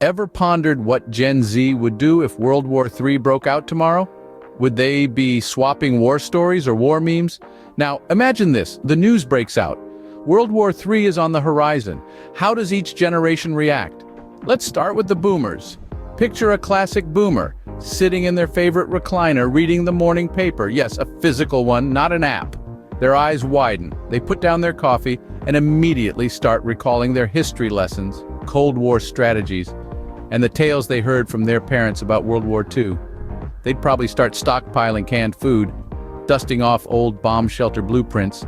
Ever pondered what Gen Z would do if World War III broke out tomorrow? Would they be swapping war stories or war memes? Now, imagine this. The news breaks out. World War III is on the horizon. How does each generation react? Let's start with the boomers. Picture a classic boomer, sitting in their favorite recliner, reading the morning paper. Yes, a physical one, not an app. Their eyes widen. They put down their coffee and immediately start recalling their history lessons, Cold War strategies, and the tales they heard from their parents about World War II. They'd probably start stockpiling canned food, dusting off old bomb shelter blueprints,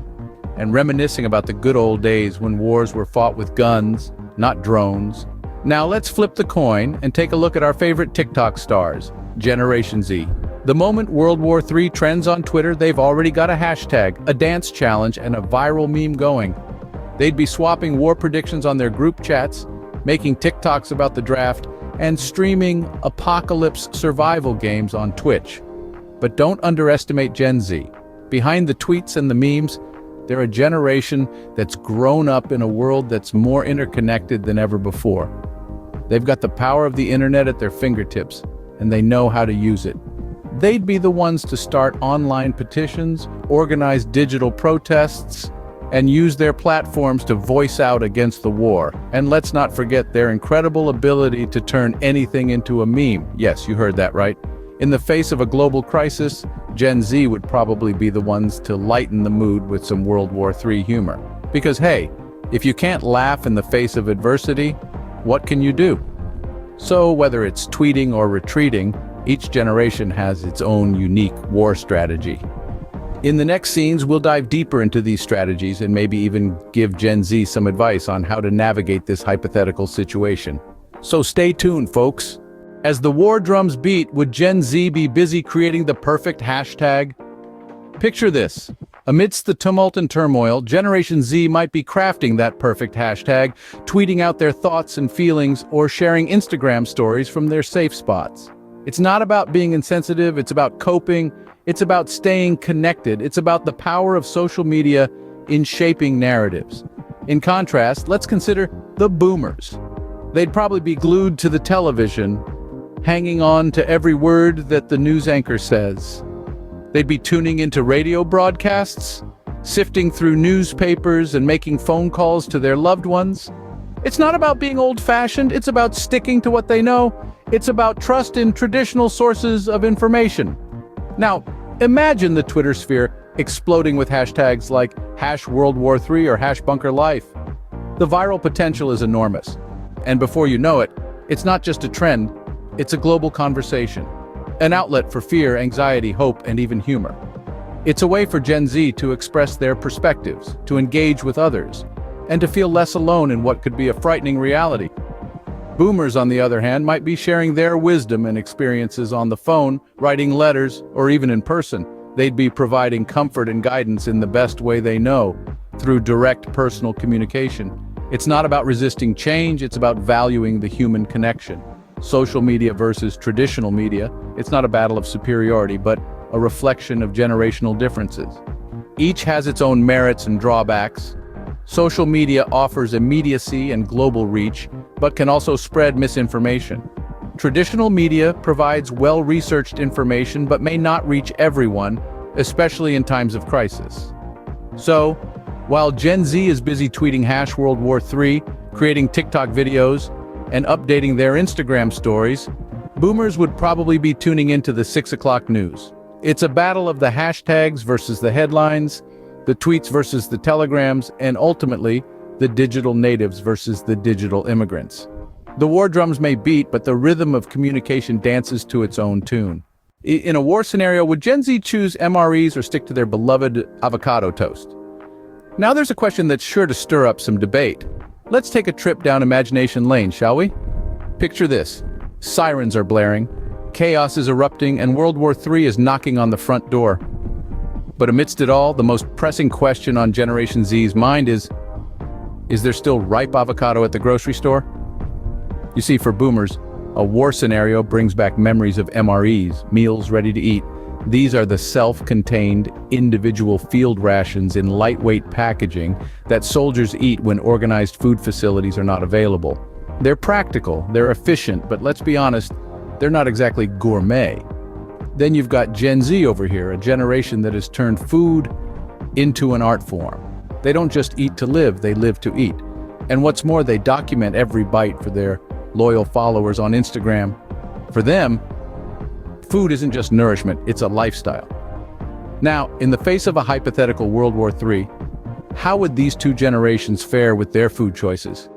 and reminiscing about the good old days when wars were fought with guns, not drones. Now let's flip the coin and take a look at our favorite TikTok stars, Generation Z. The moment World War III trends on Twitter, they've already got a hashtag, a dance challenge, and a viral meme going. They'd be swapping war predictions on their group chats, making TikToks about the draft, and streaming apocalypse survival games on Twitch. But don't underestimate Gen Z. Behind the tweets and the memes, they're a generation that's grown up in a world that's more interconnected than ever before. They've got the power of the internet at their fingertips, and they know how to use it. They'd be the ones to start online petitions, organize digital protests, and use their platforms to voice out against the war. And let's not forget their incredible ability to turn anything into a meme. Yes, you heard that right. In the face of a global crisis, Gen Z would probably be the ones to lighten the mood with some World War III humor. Because hey, if you can't laugh in the face of adversity, what can you do? So whether it's tweeting or retreating, each generation has its own unique war strategy. In the next scenes, we'll dive deeper into these strategies and maybe even give Gen Z some advice on how to navigate this hypothetical situation. So stay tuned, folks. As the war drums beat, would Gen Z be busy creating the perfect hashtag? Picture this. Amidst the tumult and turmoil, Generation Z might be crafting that perfect hashtag, tweeting out their thoughts and feelings, or sharing Instagram stories from their safe spots. It's not about being insensitive, it's about coping, it's about staying connected, it's about the power of social media in shaping narratives. In contrast, let's consider the boomers. They'd probably be glued to the television, hanging on to every word that the news anchor says. They'd be tuning into radio broadcasts, sifting through newspapers and making phone calls to their loved ones. It's not about being old-fashioned, it's about sticking to what they know. It's about trust in traditional sources of information. Now, imagine the Twitter sphere exploding with hashtags like #WorldWar3 or #BunkerLife. The viral potential is enormous. And before you know it, it's not just a trend, it's a global conversation. An outlet for fear, anxiety, hope, and even humor. It's a way for Gen Z to express their perspectives, to engage with others, and to feel less alone in what could be a frightening reality. Boomers, on the other hand, might be sharing their wisdom and experiences on the phone, writing letters, or even in person. They'd be providing comfort and guidance in the best way they know, through direct personal communication. It's not about resisting change, it's about valuing the human connection. Social media versus traditional media, it's not a battle of superiority, but a reflection of generational differences. Each has its own merits and drawbacks. Social media offers immediacy and global reach, but can also spread misinformation. Traditional media provides well-researched information but may not reach everyone, especially in times of crisis. So, while Gen Z is busy tweeting #WorldWar3, creating TikTok videos, and updating their Instagram stories, boomers would probably be tuning into the 6 o'clock news. It's a battle of the hashtags versus the headlines, the tweets versus the telegrams, and ultimately, the digital natives versus the digital immigrants. The war drums may beat, but the rhythm of communication dances to its own tune. In a war scenario, would Gen Z choose MREs or stick to their beloved avocado toast? Now there's a question that's sure to stir up some debate. Let's take a trip down imagination lane, shall we? Picture this. Sirens are blaring, chaos is erupting, and World War III is knocking on the front door. But amidst it all, the most pressing question on Generation Z's mind is there still ripe avocado at the grocery store? You see, for boomers, a war scenario brings back memories of MREs, meals ready to eat. These are the self-contained, individual field rations in lightweight packaging that soldiers eat when organized food facilities are not available. They're practical, they're efficient, but let's be honest, they're not exactly gourmet. Then you've got Gen Z over here, a generation that has turned food into an art form. They don't just eat to live, they live to eat. And what's more, they document every bite for their loyal followers on Instagram. For them, food isn't just nourishment, it's a lifestyle. Now, in the face of a hypothetical World War III, how would these two generations fare with their food choices?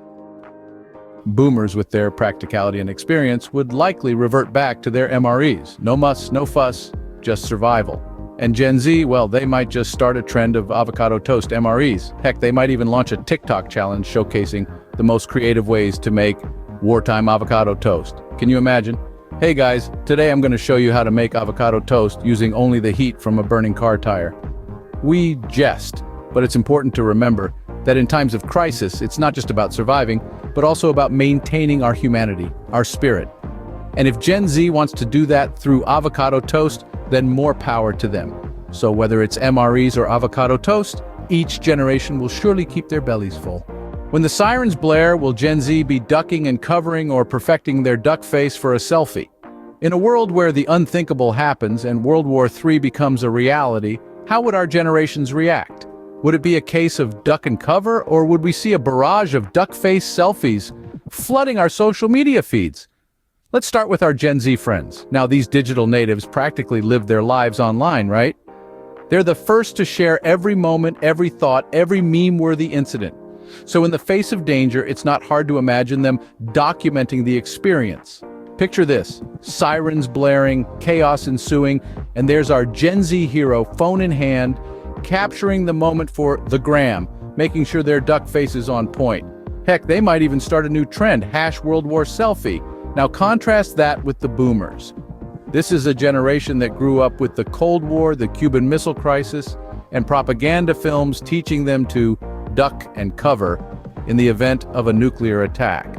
Boomers, with their practicality and experience, would likely revert back to their MREs. No muss, no fuss, just survival. And Gen Z, well, they might just start a trend of avocado toast MREs. Heck, they might even launch a TikTok challenge showcasing the most creative ways to make wartime avocado toast. Can you imagine? Hey guys, today I'm going to show you how to make avocado toast using only the heat from a burning car tire. We jest, but it's important to remember that in times of crisis, it's not just about surviving, but also about maintaining our humanity, our spirit. And if Gen Z wants to do that through avocado toast, then more power to them. So whether it's MREs or avocado toast, each generation will surely keep their bellies full. When the sirens blare, will Gen Z be ducking and covering or perfecting their duck face for a selfie? In a world where the unthinkable happens and World War III becomes a reality, how would our generations react? Would it be a case of duck and cover, or would we see a barrage of duck face selfies flooding our social media feeds? Let's start with our Gen Z friends. Now, these digital natives practically live their lives online, right? They're the first to share every moment, every thought, every meme-worthy incident. So in the face of danger, it's not hard to imagine them documenting the experience. Picture this: sirens blaring, chaos ensuing, and there's our Gen Z hero, phone in hand, capturing the moment for the gram, making sure their duck face is on point. Heck, they might even start a new trend, #World War Selfie. Now contrast that with the boomers. This is a generation that grew up with the Cold War, the Cuban Missile Crisis, and propaganda films teaching them to duck and cover in the event of a nuclear attack.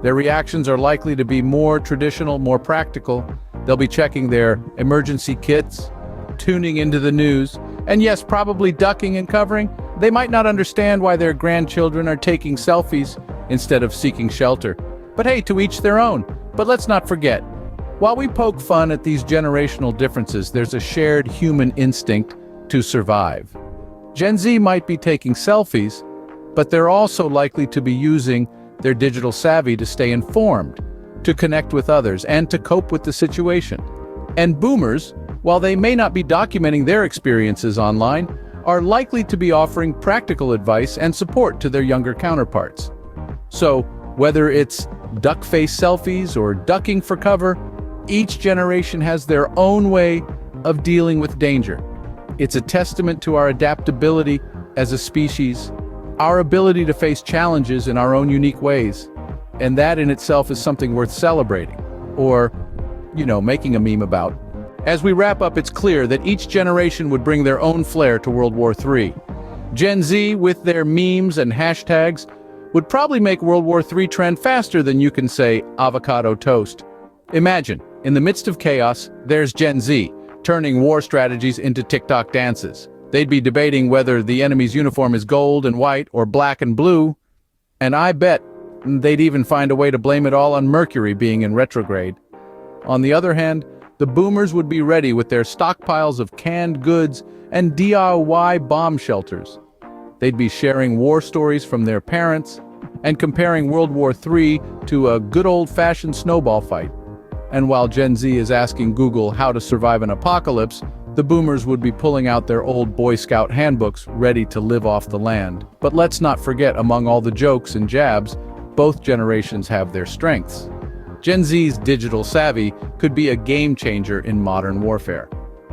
Their reactions are likely to be more traditional, more practical. They'll be checking their emergency kits, tuning into the news, and yes, probably ducking and covering. They might not understand why their grandchildren are taking selfies instead of seeking shelter. But hey, to each their own. But let's not forget, while we poke fun at these generational differences, there's a shared human instinct to survive. Gen Z might be taking selfies, but they're also likely to be using their digital savvy to stay informed, to connect with others, and to cope with the situation. And boomers, while they may not be documenting their experiences online, are likely to be offering practical advice and support to their younger counterparts. So, whether it's duck face selfies or ducking for cover, each generation has their own way of dealing with danger. It's a testament to our adaptability as a species, our ability to face challenges in our own unique ways. And that in itself is something worth celebrating, or, making a meme about. As we wrap up, it's clear that each generation would bring their own flair to World War III. Gen Z, with their memes and hashtags, would probably make World War III trend faster than you can say avocado toast. Imagine, in the midst of chaos, there's Gen Z, turning war strategies into TikTok dances. They'd be debating whether the enemy's uniform is gold and white or black and blue, and I bet they'd even find a way to blame it all on Mercury being in retrograde. On the other hand, the boomers would be ready with their stockpiles of canned goods and DIY bomb shelters. They'd be sharing war stories from their parents and comparing World War III to a good old-fashioned snowball fight. And while Gen Z is asking Google how to survive an apocalypse, the boomers would be pulling out their old Boy Scout handbooks ready to live off the land. But let's not forget, among all the jokes and jabs, both generations have their strengths. Gen Z's digital savvy could be a game changer in modern warfare.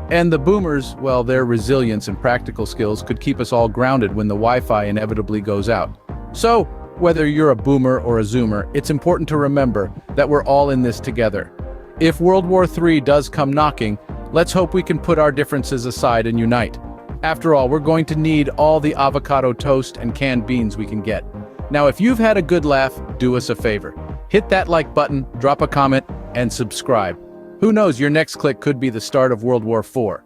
And the boomers, well, their resilience and practical skills could keep us all grounded when the Wi-Fi inevitably goes out. So, whether you're a boomer or a zoomer, it's important to remember that we're all in this together. If World War III does come knocking, let's hope we can put our differences aside and unite. After all, we're going to need all the avocado toast and canned beans we can get. Now, if you've had a good laugh, do us a favor. Hit that like button, drop a comment, and subscribe. Who knows, your next click could be the start of World War IV.